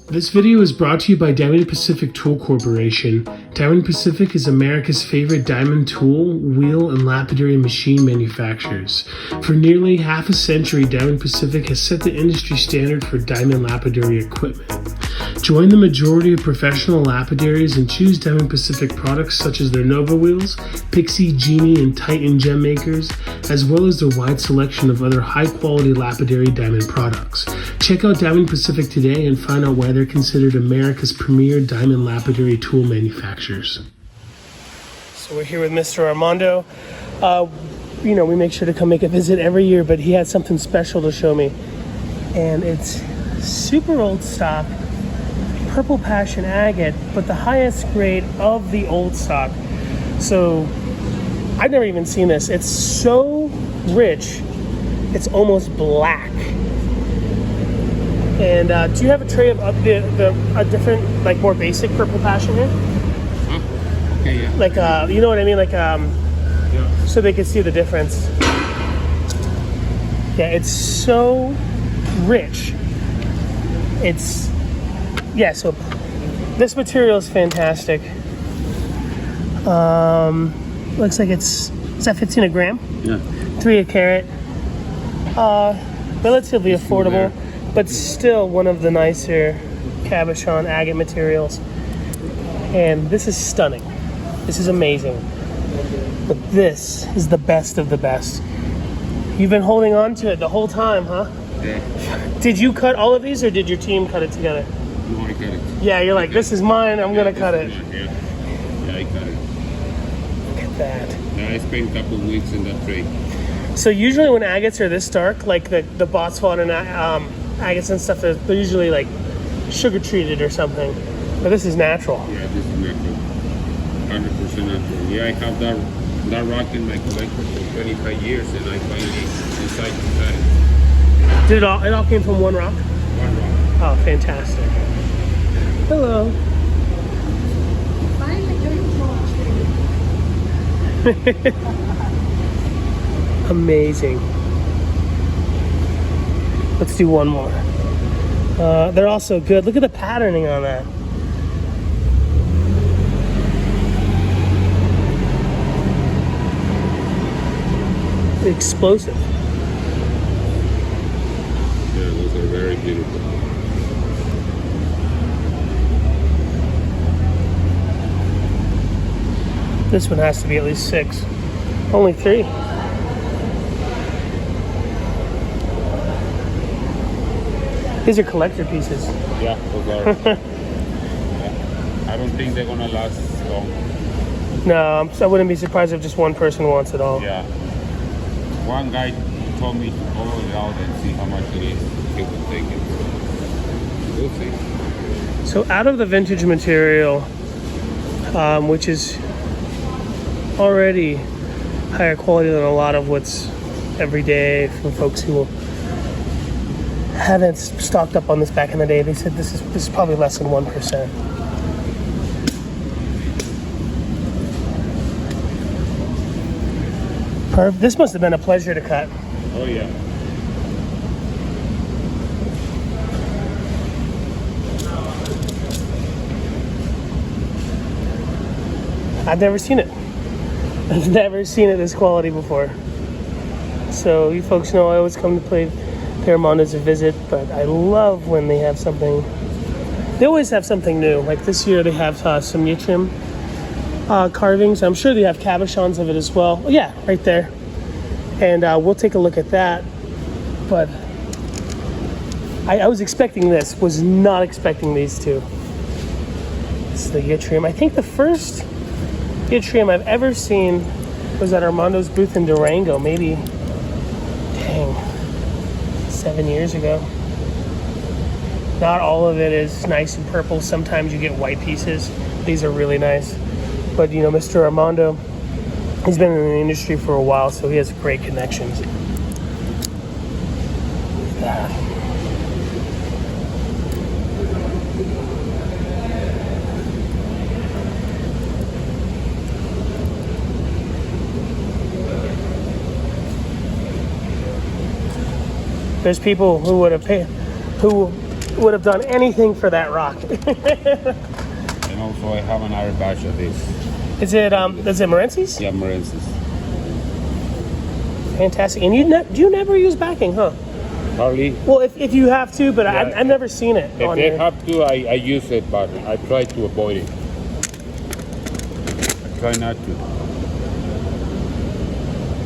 This video is brought to you by Diamond Pacific Tool Corporation. Diamond Pacific is America's favorite diamond tool, wheel, and lapidary machine manufacturers. For nearly half a century, Diamond Pacific has set the industry standard for diamond lapidary equipment. Join the majority of professional lapidaries and choose Diamond Pacific products such as their Nova wheels, Pixie, Genie, and Titan gem makers, as well as their wide selection of other high-quality lapidary diamond products. Check out Diamond Pacific today and find out why they're considered America's premier diamond lapidary tool manufacturers. So we're here with Mr. Armando. We make sure to come make a visit every year, but he had something special to show me. And it's super old stock, purple passion agate, but the highest grade of the old stock. So I've never even seen this. It's so rich, it's almost black. And do you have a tray of a different, like more basic purple passion here? Huh? Okay, yeah. Like, you know what I mean? Like, yeah. So they can see the difference. Yeah, it's so rich. So this material is fantastic. Looks like is that 15 a gram? Yeah. 3 a carat. Relatively affordable, but still one of the nicer cabochon agate materials. And this is stunning. This is amazing. But this is the best of the best. You've been holding on to it the whole time, huh? Yeah. Did you cut all of these, or did your team cut it together? You want to cut it? Yeah, you're like, this is mine, I'm gonna cut it. Yeah, I cut it. Look at that. Now I spent a couple of weeks in that tray. So usually when agates are this dark, like the Phosphate and agates and stuff, they're usually like sugar treated or something. But this is natural. Yeah, this is natural. 100% natural. Yeah, I have that rock in my collection for 25 years, and I finally decided to cut it. Did it all came from one rock? One rock. Oh, fantastic. Hello. Amazing. Let's do one more. They're also good. Look at the patterning on that. Explosive. Yeah, those are very beautiful. This one has to be at least 6. Only 3. These are collector pieces. Yeah, those are. Yeah. I don't think they're gonna last long. No, I wouldn't be surprised if just one person wants it all. Yeah. One guy told me to go it out and see how much it is. He will take it. We'll see. So out of the vintage material, which is already higher quality than a lot of what's everyday for folks who haven't stocked up on this back in the day, they said this is probably less than 1%. This must have been a pleasure to cut. Oh yeah. I've never seen it. I've never seen it this quality before. So you folks know I always come to pay Armando's a visit, but I love when they have something. They always have something new. Like this year they have some Yttrium carvings. I'm sure they have cabochons of it as well. Oh, yeah, right there. And we'll take a look at that. But I was expecting this. Was not expecting these two. This is the Yttrium. I think the first Yttrium I've ever seen was at Armando's booth in Durango, maybe 7 years ago. Not all of it is nice and purple. Sometimes you get white pieces. These are really nice. But Mr. Armando, he's been in the industry for a while, so he has great connections. Look at that. There's people who would have paid, who would have done anything for that rock. And also I have another batch of this. Is it Morencis? Yeah, Morencis. Fantastic. And do you never use backing, huh? Hardly. Well, if you have to, but Yeah, I've never seen it. If they have to, I use it, but I try to avoid it. I try not to.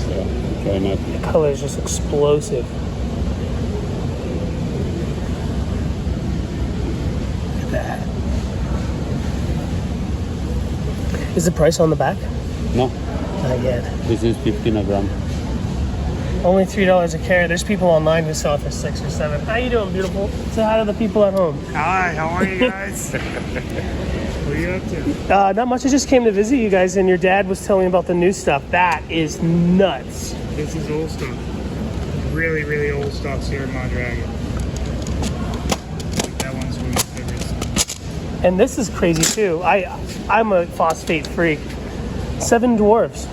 Yeah, I try not to. The color is just explosive. Look at that. Is the price on the back? No, Not yet. this is 15 a gram. Only $3 a carat. There's people online who sell it for 6 or 7. How you doing, beautiful? Say hi to the people at home. Hi, how are you guys? What are you up to? Not much. I just came to visit you guys, and your dad was telling me about the new stuff. That is nuts. This is old stuff. Really, really old stuff here in Mondragon. That one's one of my favorites. And this is crazy too. I'm a phosphate freak. 7 dwarfs.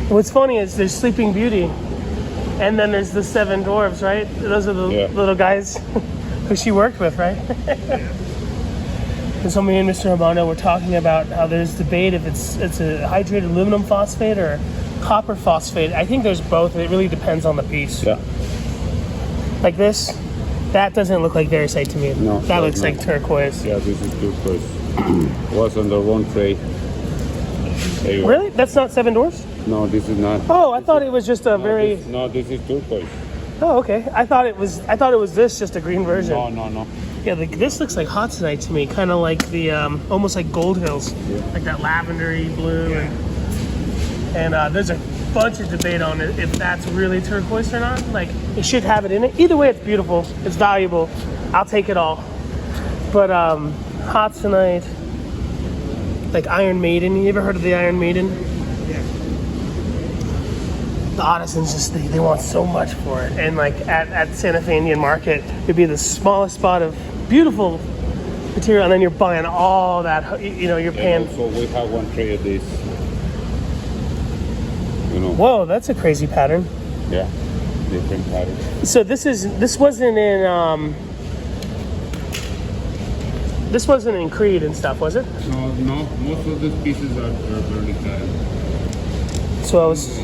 What's funny is there's Sleeping Beauty, and then there's the 7 dwarves, right? Those are the little guys who she worked with, right? And so me and Mr. Armando were talking about how there's debate if it's a hydrated aluminum phosphate or copper phosphate. I think there's both. It really depends on the piece. Yeah. Like this, that doesn't look like Varisite to me. No, that looks not. like turquoise. Yeah, this is turquoise. Was on the wrong tray. There you go. Really? That's not 7 dwarfs? No, this is not. Oh, I thought it was just a very. This is turquoise. Oh, okay. I thought it was this, just a green version. No. Yeah, this looks like Hotzenite to me, kind of like the almost like Gold Hills, like that lavendery blue. And there's a bunch of debate on it if that's really turquoise or not. Like it should have it in it. Either way, it's beautiful. It's valuable. I'll take it all. But Hotzenite, like Iron Maiden. You ever heard of the Iron Maiden? The artisans just they want so much for it, and like at Santa Fe Indian Market, it'd be the smallest spot of beautiful material, and then you're buying all that. You're paying. So we have one tray of this. Whoa, that's a crazy pattern. Yeah, different pattern. So this wasn't in Creed and stuff, was it? No. Most of these pieces are barely cut. So I was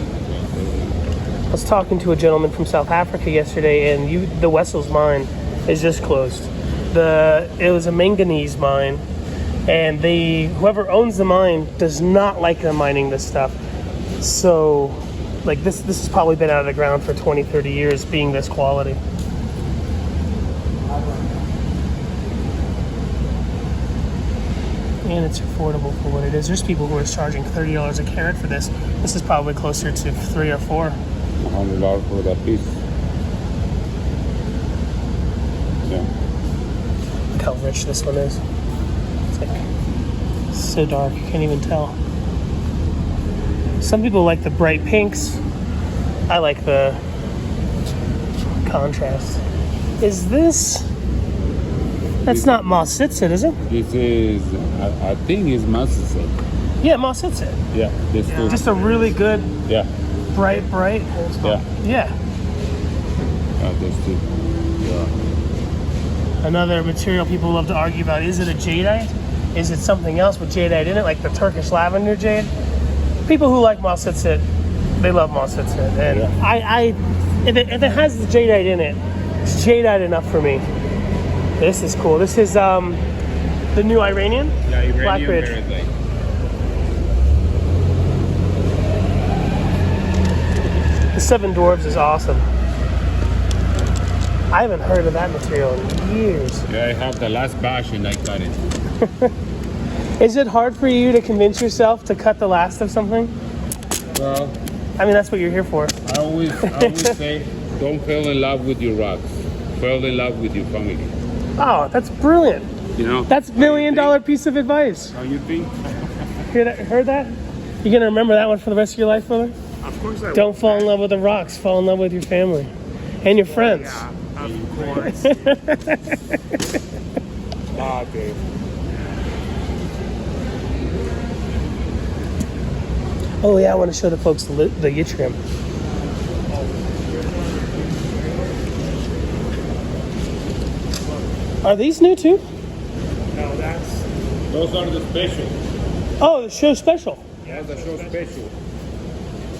talking to a gentleman from South Africa yesterday, and the Wessel's mine is just closed. It was a manganese mine, and whoever owns the mine does not like them mining this stuff. So, like this has probably been out of the ground for 20, 30 years, being this quality. And it's affordable for what it is. There's people who are charging $30 a carat for this. This is probably closer to 3 or 4. $100 for that piece. Yeah. Look how rich this one is. It's like so dark, you can't even tell. Some people like the bright pinks. I like the contrast. Is this? That's not Mossitsit, is it? This is, I think it's Mossitsit. Yeah, Mossitsit. Yeah, this too. Just a really good, Yeah. bright. Yeah. Yeah. This too. Yeah. Another material people love to argue about, is it a jadeite? Is it something else with jadeite in it, like the Turkish lavender jade? People who like Mossitsit, they love Mossitsit. And if it has the jadeite in it, it's jadeite enough for me. This is cool. This is the new Iranian? Yeah, Iranian Blackridge. Paradise. The 7 Dwarves is awesome. I haven't heard of that material in years. Yeah, I have the last batch and I cut it. Is it hard for you to convince yourself to cut the last of something? Well, I mean, that's what you're here for. I always say, don't fall in love with your rocks. Fall in love with your family. Oh, that's brilliant. That's $1 million piece of advice. How you think? Heard that? You gonna remember that one for the rest of your life, brother? Of course I will. Don't fall in love with the rocks. Fall in love with your family and your friends. Yeah, of course. Dave. Oh yeah, I want to show the folks the Yttrium. Are these new too? No, that's Those are the special. Oh, the show special. That's the show special.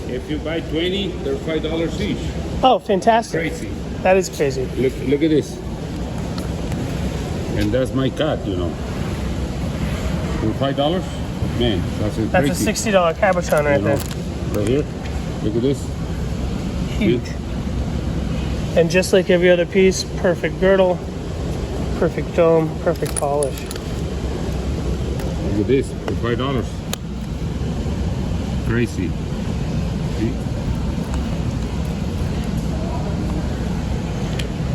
If you buy 20, they're $5 each. Oh, fantastic. Crazy. That is crazy. Look at this. And that's my cat, you know. For $5, man, that's crazy. That's a $60 cabochon right You know, there. right here. Look at this. Huge. And just like every other piece, perfect girdle, perfect dome, perfect polish. Look at this for $5. Crazy. See?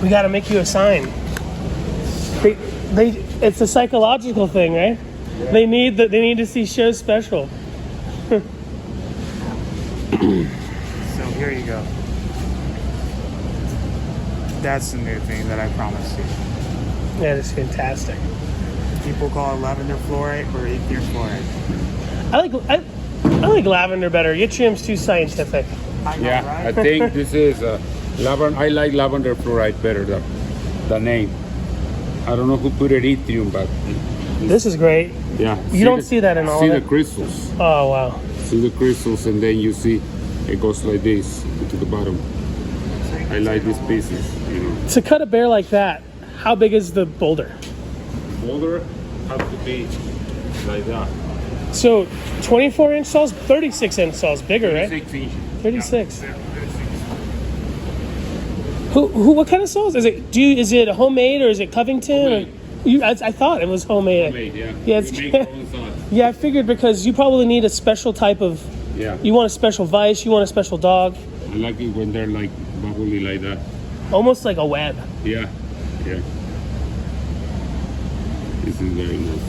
We got to make you a sign. It's a psychological thing, right? Yeah. They need to see show special. so here you go. That's the new thing that I promised you. Yeah, it's fantastic. People call it lavender fluorite or Yttrium fluorite. I like lavender better. Yttrium's too scientific. I know, Yeah, right? I think this is lavender. I like lavender fluorite better. The name. I don't know who put it Yttrium, but This is great. yeah. You don't see that in all See of the it. crystals. Oh wow. See the crystals, and then you see it goes like this to the bottom. I like these pieces, you know. To cut a bear like that, how big is the boulder? Boulder have to be like that. So 24-inch saws, 36-inch saws, bigger, right? 6 inches. 36. Yeah, 36. Who? What kind of saws is it? Is it a homemade or is it Covington? Homemade. Or, I thought it was homemade. Homemade, yeah. Yeah, We make our own sauce. Yeah, I figured because you probably need a special type of. Yeah. You want a special vise. You want a special dog. I like it when they're like bubbly like that. Almost like a web. Yeah, yeah. This is very nice.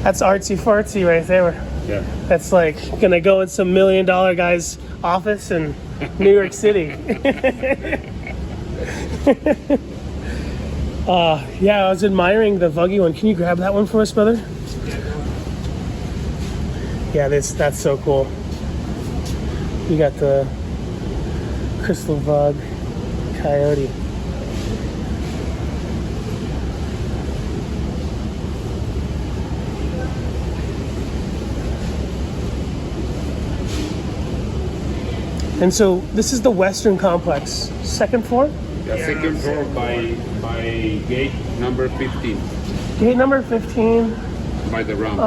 That's artsy fartsy right there. Yeah. That's like gonna go in some $1 million guy's office in New York City. Yeah, I was admiring the Vuggy one. Can you grab that one for us, brother? Yeah, that's so cool. You got the Crystal Vug Coyote. And so this is the Western Complex, second floor? The second floor by gate number 15. Gate number 15. By the ramp.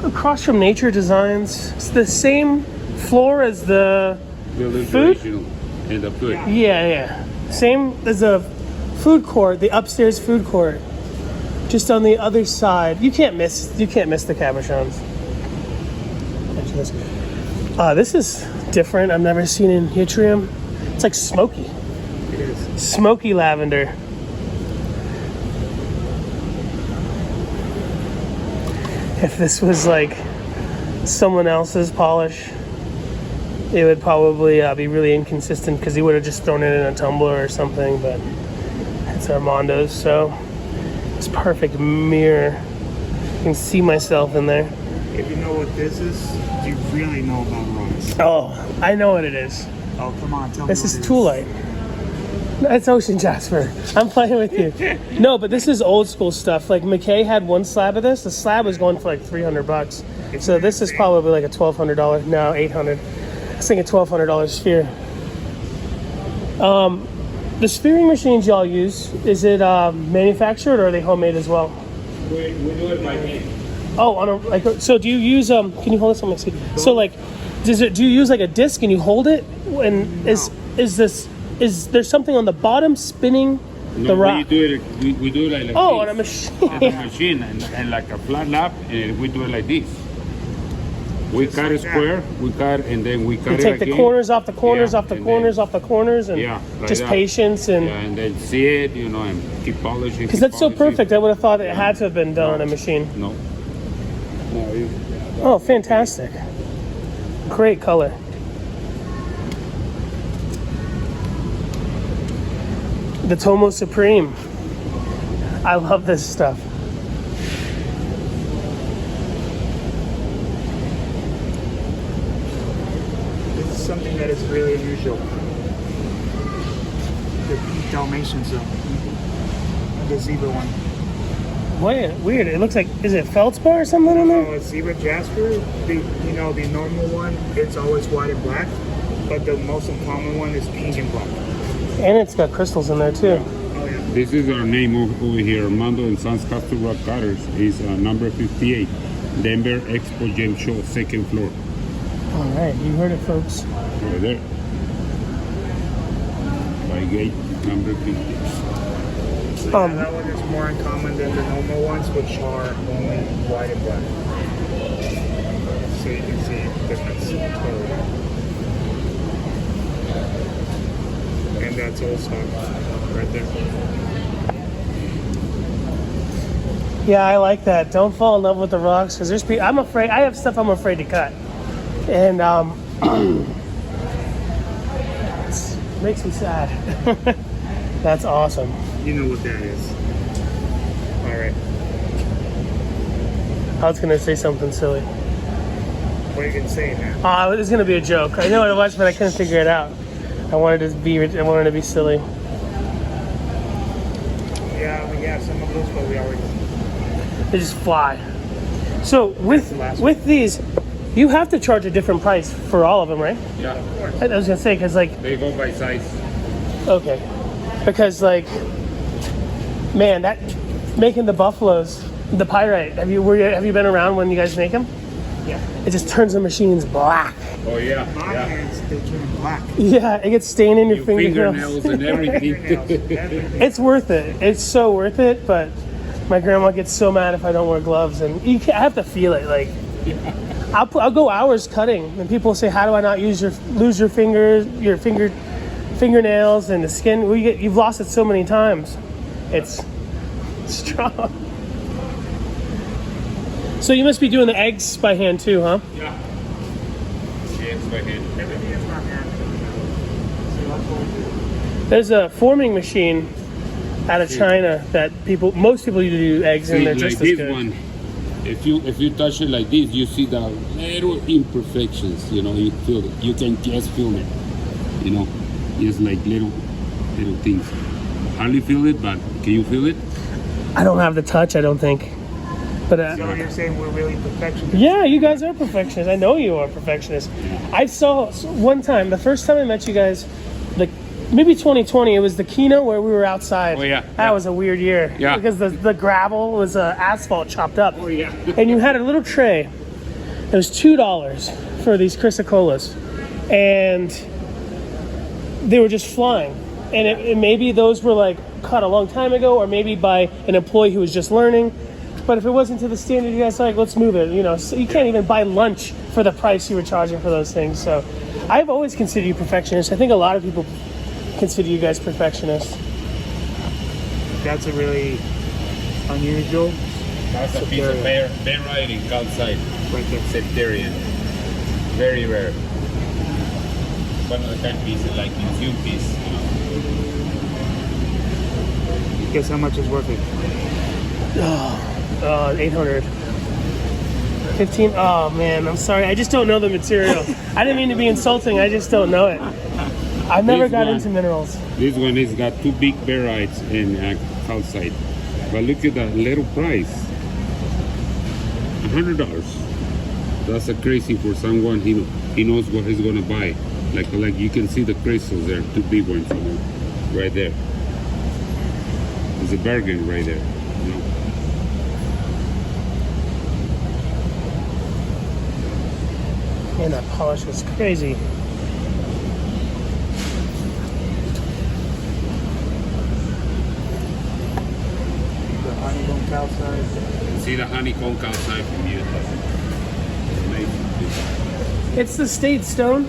Across from Nature Designs. It's the same floor as the Building food? traditional and the food. Yeah. Same as the food court, the upstairs food court. Just on the other side. You can't miss the Cabochons. This is different. I've never seen in Yttrium. It's like smoky. It is. Smoky lavender. If this was like someone else's polish, it would probably be really inconsistent because he would have just thrown it in a tumbler or something, but it's Armando's, so it's perfect mirror. I can see myself in there. If you know what this is, you really know about rocks. Oh, I know what it is. Oh, come on, tell me. This what is it Toolite. No, it's ocean jasper. I'm playing with you. No, but this is old school stuff. Like McKay had one slab of this. The slab was going for like $300. So this is probably like a $1,200. No, $800. I was thinking $1,200 sphere. The spearing machines y'all use, is it manufactured or are they homemade as well? We do it by hand. Oh, on a so do you use Can you hold this on my seat? So like, do you use like a disc and you hold it? And is there something on the bottom spinning the rock? We do it like Oh, this. on a machine. On a machine and like a flat lap, and we do it like this. We cut a square, we cut, and then we cut You it take the again. corners off the corners, Yeah, off the and corners, then- off the corners, and like just that. patience and. Yeah, and then see it, and keep polishing. Because that's so perfect. I would have thought it had to have been done on a machine. No. Oh, fantastic. Great color. The Tomo Supreme. I love this stuff. This is something that is really unusual. The Dalmatian zone. the zebra one. Weird. It looks like, is it feldspar or something in No, there? it's zebra jasper. The normal one, it's always white and black, but the most common one is pink and black. And it's got crystals in there too. Oh yeah. This is our name over here, Armando and Sons Custom Rock Cutters. Is number 58, Denver Expo Gem Show, second floor. All right, you heard it, folks. Over there. By gate number 50. So yeah, that one is more uncommon than the normal ones, which are only white and black. So you can see the difference. And that's old stock right there. Yeah, I like that. Don't fall in love with the rocks because I'm afraid. I have stuff I'm afraid to cut, and it makes me sad. That's awesome. You know what that is. All right. I was gonna say something silly. What are you gonna say now? Oh, it was gonna be a joke. I know what it was, but I couldn't figure it out. I wanted to be silly. Yeah, we have some of those, but we already. They just fly. So with these, you have to charge a different price for all of them, right? Yeah, of course. I was gonna say because like They go by size. okay, because like man, that making the buffaloes, the pyrite. Have you been around when you guys make them? Yeah. It just turns the machines black. Oh yeah, My yeah. hands, they turn black. Yeah, it gets stained in your Fingernails and everything. Everything. It's worth it. It's so worth it, but my grandma gets so mad if I don't wear gloves, and I have to feel it. Like, I'll go hours cutting, and people say, "How do I not lose your fingernails and the skin?" You've lost it so many times. It's strong. So you must be doing the eggs by hand too, huh? Yeah. Hands by hand. Everything is by hand. So that's what we do. There's a forming machine out of China that most people use to do eggs, and See, they're like just as this good. one, if you touch it like this, you see the little imperfections. You know, you feel it. You can just feel it. You know, just like little things. Hardly feel it, but can you feel it? I don't have the touch, I don't think. But So you're saying we're really perfectionists? yeah, you guys are perfectionists. I know you are perfectionists. I saw one time, the first time I met you guys, like maybe 2020, it was the keynote where we were outside. Oh, yeah. That was a weird year. Yeah. Because the gravel was asphalt chopped up. Oh yeah. And you had a little tray. It was $2 for these chrysocolas. And they were just flying. And maybe those were like cut a long time ago, or maybe by an employee who was just learning. But if it wasn't to the standard, you guys are like, let's move it. You know, so you can't even buy lunch for the price you were charging for those things. So I've always considered you perfectionists. I think a lot of people consider you guys perfectionists. That's a really unusual. That's a piece of barite in calcite. Right there. Yttrium. Very rare. One of the kind of pieces like museum piece. You know. Guess how much is worth it? 800. 15. Oh man, I'm sorry. I just don't know the material. I didn't mean to be insulting. I just don't know it. I've never This got one. into minerals. This one has got two big barites in calcite. But look at that little price. $100. That's a crazy for someone he knows what he's gonna buy. Like you can see the crystals there, two big ones right there. There's a bargain right there. You know? Man, that polish was crazy. The honeycomb calcite. See the honeycomb calcite from Utah. Amazing. It's the state stone.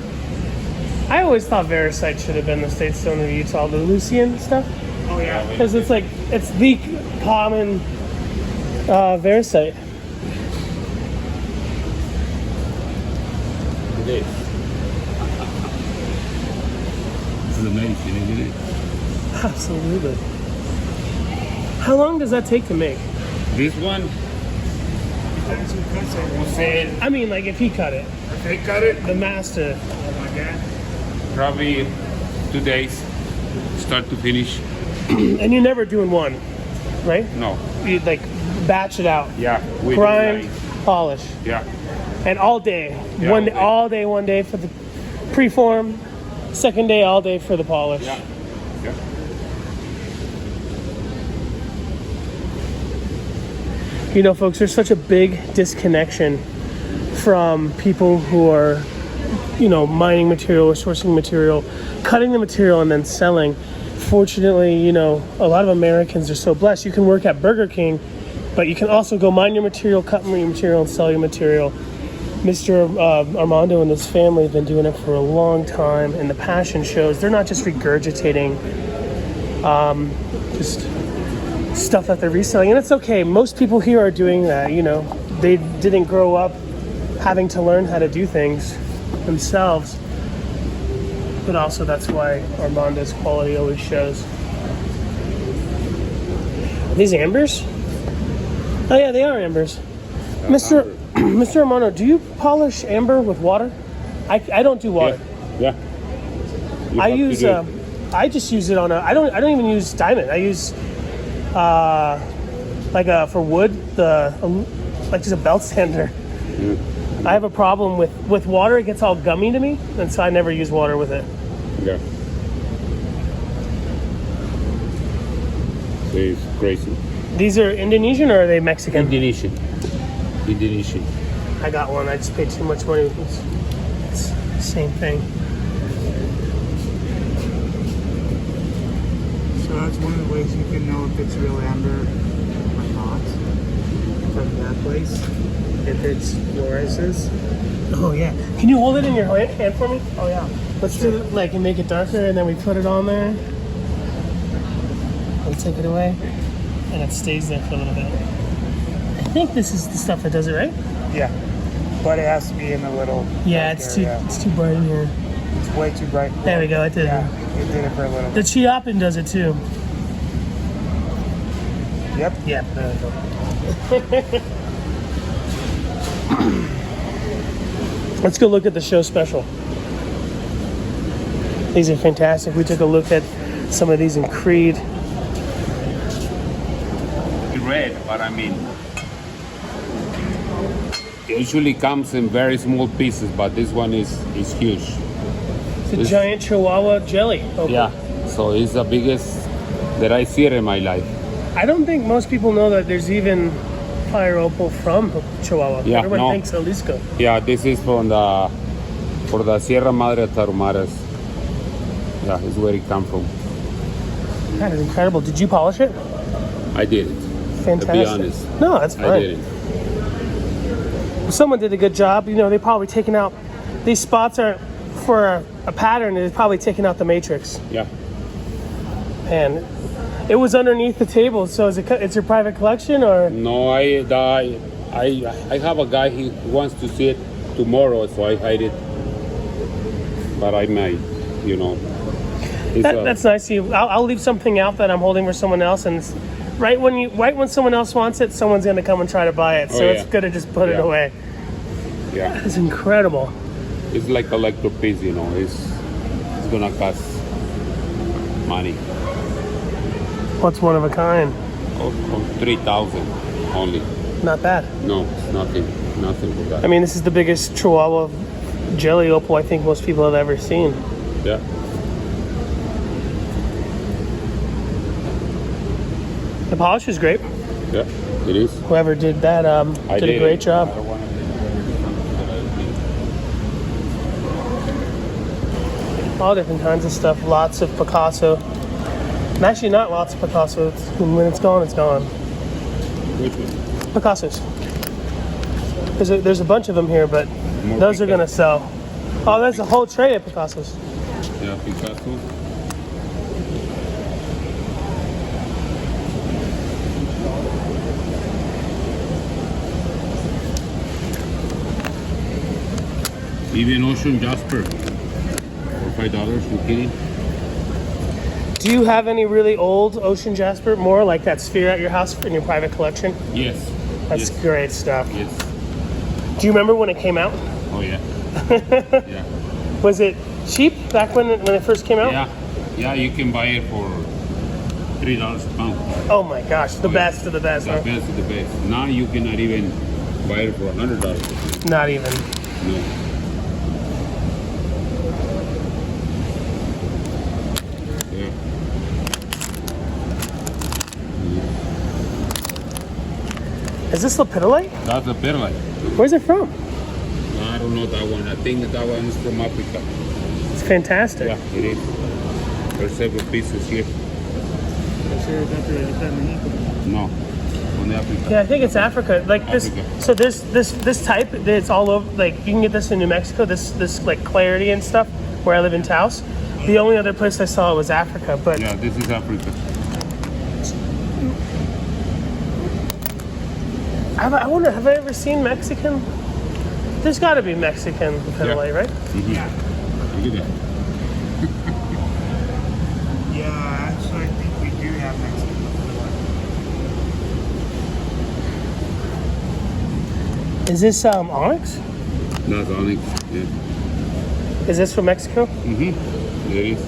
I always thought Varisite should have been the state stone of Utah, the Lucian stuff. Oh yeah. Because it's the common Varisite. This is amazing, isn't it? Absolutely. How long does that take to make? This one, Depends who cuts it. who said I mean, like if he cut it, If they cut it, the master. oh my god. probably 2 days, start to finish. And you're never doing one. right? No. You like batch it out. Yeah. We do Grind, like- polish. yeah. And all day. Yeah, one all day. one day for the preform. Second day, all day for the polish. Yeah. Yeah. You know, folks, there's such a big disconnection from people who are, you know, mining material or sourcing material, cutting the material and then selling. Fortunately, you know, a lot of Americans are so blessed. You can work at Burger King, but you can also go mine your material, cut your material, and sell your material. Mr. Armando and his family have been doing it for a long time, and the passion shows. They're not just regurgitating just stuff that they're reselling, and it's okay. Most people here are doing that, you know. They didn't grow up having to learn how to do things themselves, but also that's why Armando's quality always shows. Are these ambers? Oh yeah, they are ambers. Mr. Armando, do you polish amber with water? I don't do water. Yeah. You I have to use do it. I just use it on I don't even use diamond. I use for wood like just a belt sander. I have a problem with water. It gets all gummy to me, and so I never use water with it. Yeah. It's crazy. These are Indonesian or are they Mexican? Indonesian. I got one. I just paid too much money. It's the same thing. So that's one of the ways you can know if it's real amber or not from that place. If it's fluoresces. Oh yeah. Can you hold it in your hand for me? Oh yeah. Let's do it like and make it darker, and then we put it on there. We take it away, and it stays there for a little bit. I think this is the stuff that does it, right? Yeah. But it has to be in a little. Yeah, dark it's area. too bright in here. It's way too bright. There we go. It did Yeah, it. it did it for a little The bit. Chiapan does it too. Yep. Yeah. There we go. Let's go look at the show special. These are fantastic. We took a look at some of these in Creed. Red, but I mean, it usually comes in very small pieces, but this one is huge. It's a giant Chihuahua jelly. Opal. Yeah, so it's the biggest that I see it in my life. I don't think most people know that there's even fire opal from Chihuahua. Yeah, Everyone no. thinks Jalisco. Yeah, this is for the Sierra Madre Tarumaras. Yeah, it's where it come from. That is incredible. Did you polish it? I did it. Fantastic. To be honest, No, that's I fine. did it. Someone did a good job. You know, they probably taken out these spots are for a pattern. They've probably taken out the matrix, Yeah. and it was underneath the table. So it's your private collection, or No, I have a guy. He wants to see it tomorrow, so I hide it. But I might, you know. that's nice of you. I'll leave something out that I'm holding for someone else, and it's right when someone else wants it, someone's gonna come and try to buy it. So Oh, it's yeah. good to just put it Yeah. away. Yeah, It's incredible. it's like a electro piece, you know. It's gonna cost money. What's one of a kind? Oh, 3,000 only. Not bad. No, it's nothing for that. I mean, this is the biggest Chihuahua jelly opal I think most people have ever seen. Yeah. The polish is great. Yeah, it is. Whoever did that I did a great job. I wanna do it. All different kinds of stuff. Lots of Picasso. And actually, not lots of Picasso. When it's gone, it's gone. Which one? Picassos. There's a bunch of them here, but More those are Picasso. gonna sell. Oh, there's a whole tray of Picassos. Yeah, Picasso. Even ocean jasper for $5. You kidding? Do you have any really old ocean jasper? More like that sphere at your house in your private collection? Yes. That's yes. great stuff. Yes. Do you remember when it came out? Oh yeah. Yeah. Was it cheap back when it first came out? Yeah. Yeah. You can buy it for $3 $3 a pound. Oh my gosh, the best of the best. The Huh? best of the best. Now you cannot even buy it for $100. Not even. No. Yeah. Is this Lapidary? That's a perlite. Where's it from? I don't know that one. I think that one is from Africa. It's fantastic. Yeah, it is. There's several pieces here. No, on Africa. Yeah, I think it's Africa. Like this. Africa. So this type, it's all over. Like you can get this in New Mexico. This like clarity and stuff. Where I live in Taos. The only other place I saw it was Africa. But Yeah, this is Africa. I wonder, have I ever seen Mexican? There's got to be Mexican Lapidary, right? Yeah. Look at that. Yeah, actually, I think we do have Mexican. Is this onyx? That's onyx. Yeah. Is this from Mexico? Mm-hmm. It is.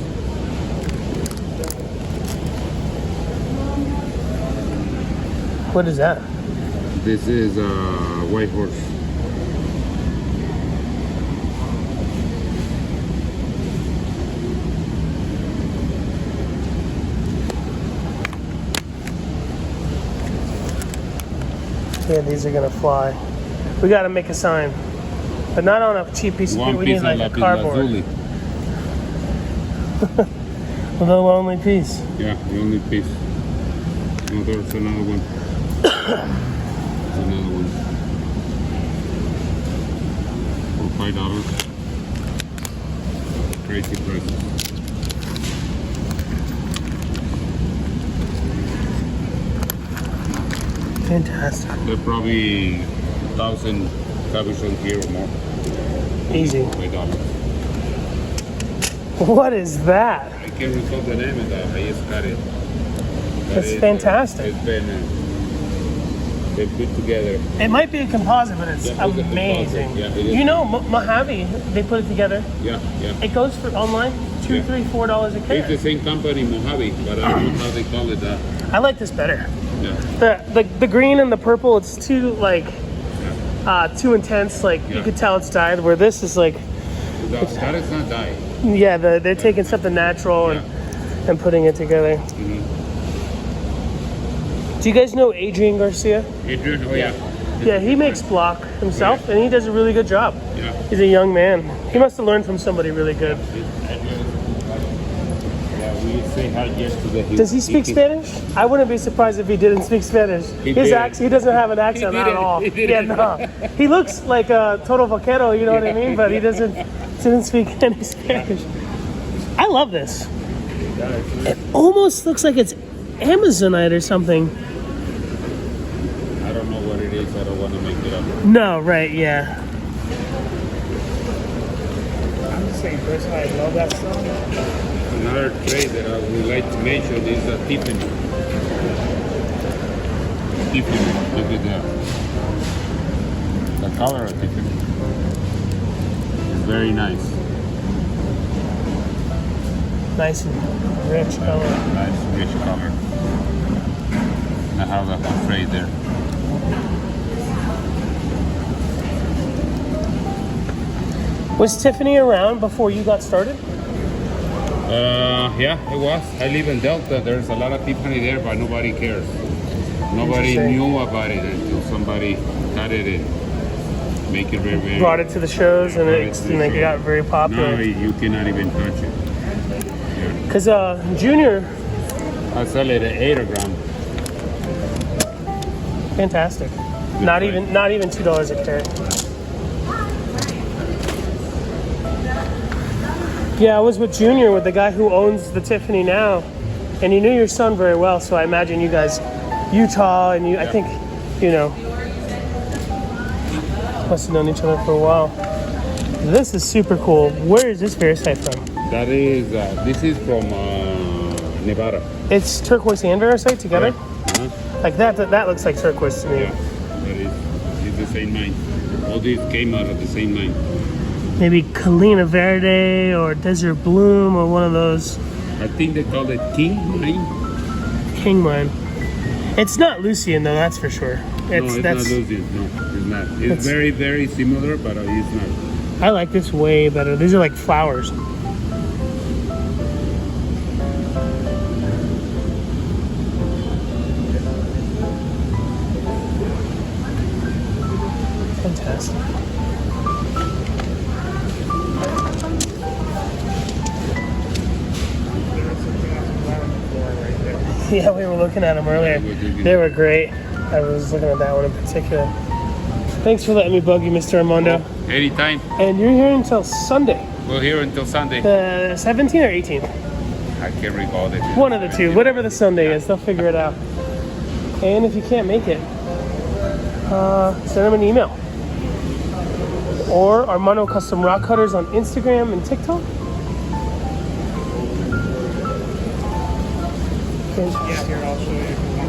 What is that? This is a white horse. Yeah, these are gonna fly. We gotta make a sign, but not on a cheap piece of One paper. We piece need of like a lapis cardboard. lazuli. The lonely piece. Yeah, the only piece. Oh, there's another one. There's another one. For $5. Crazy prices. Fantastic. There are probably 1,000 cabochons here or more. Easy. $5. What is that? I can't recall the name of that. I just got it. That's fantastic. It's been put together. It might be a composite, but it's Yeah, it's a amazing. composite. Yeah, it is. You know, Mojave, they put it together. Yeah, yeah. It goes for online $2, Yeah. $3, $4 a It's the carry. same company, Mojave, but I don't know how they call it that. I like this better. Yeah. The green and the purple, it's too like too intense. Like you Yeah. could tell it's dyed. Where this is like, That is not dye. yeah, they're taking something natural and putting it together. Mm-hmm. Do you guys know Adrian Garcia? Yttrium, oh yeah. Yeah, he makes block himself, and he does a really good job. Yeah. He's a young man. He must have learned from somebody really good. Yeah, we say hi yesterday. Does he speak Spanish? I wouldn't be surprised if he didn't speak Spanish. He His did. accent, he doesn't have an accent at didn't. all. He Yeah, didn't. no. He looks like a total vaquero, you know what I mean? But he didn't speak any Spanish. I love this. It almost looks like it's Amazonite or something. I don't know what it is. I don't want to make it up. No, right, yeah. I'm the same person. I love that song. Another trade that I would like to mention is a Tiffany. Tiffany, look at that. The color of Tiffany is very nice. Nice and rich color. Nice, rich color. I have a whole trade there. Was Tiffany around before you got started? Yeah, it was. I live in Delta. There's a lot of Tiffany there, but nobody cares. Nobody Interesting. knew about it until somebody had it and make it very, very. Brought it to the shows and it got very Now popular. you cannot even touch it. Because Junior, I sell it at 8 a gram. fantastic. Not even $2 a carat. Yeah, I was with Junior, with the guy who owns the Tiffany now, and he knew your son very well. So I imagine you guys, Utah, and you. I think, must have known each other for a while. This is super cool. Where is this varicite from? That is, this is from Nevada. It's turquoise and varicite together. Uh-huh. Like that. That looks like turquoise to me. Yeah, that is. It's the same mine. All these came out of the same mine. Maybe Colina Verde or Desert Bloom or one of those. I think they call it King mine. king line. It's not Lucian though, that's for sure. No, it's not Lucian. No, it's not. It's very, very similar, but it's not. I like this way better. These are like flowers. Fantastic. Yeah, we were looking at them earlier. They were great. I was looking at that one in particular. Thanks for letting me bug you, Mr. Armando. Anytime. And you're here until Sunday. We're here until Sunday. The 17th or 18th? I can't recall it. One of the two. Whatever the Sunday is, they'll figure it out. And if you can't make it, send them an email. Or Armando Custom Rock Cutters on Instagram and TikTok. Yeah, here I'll show you.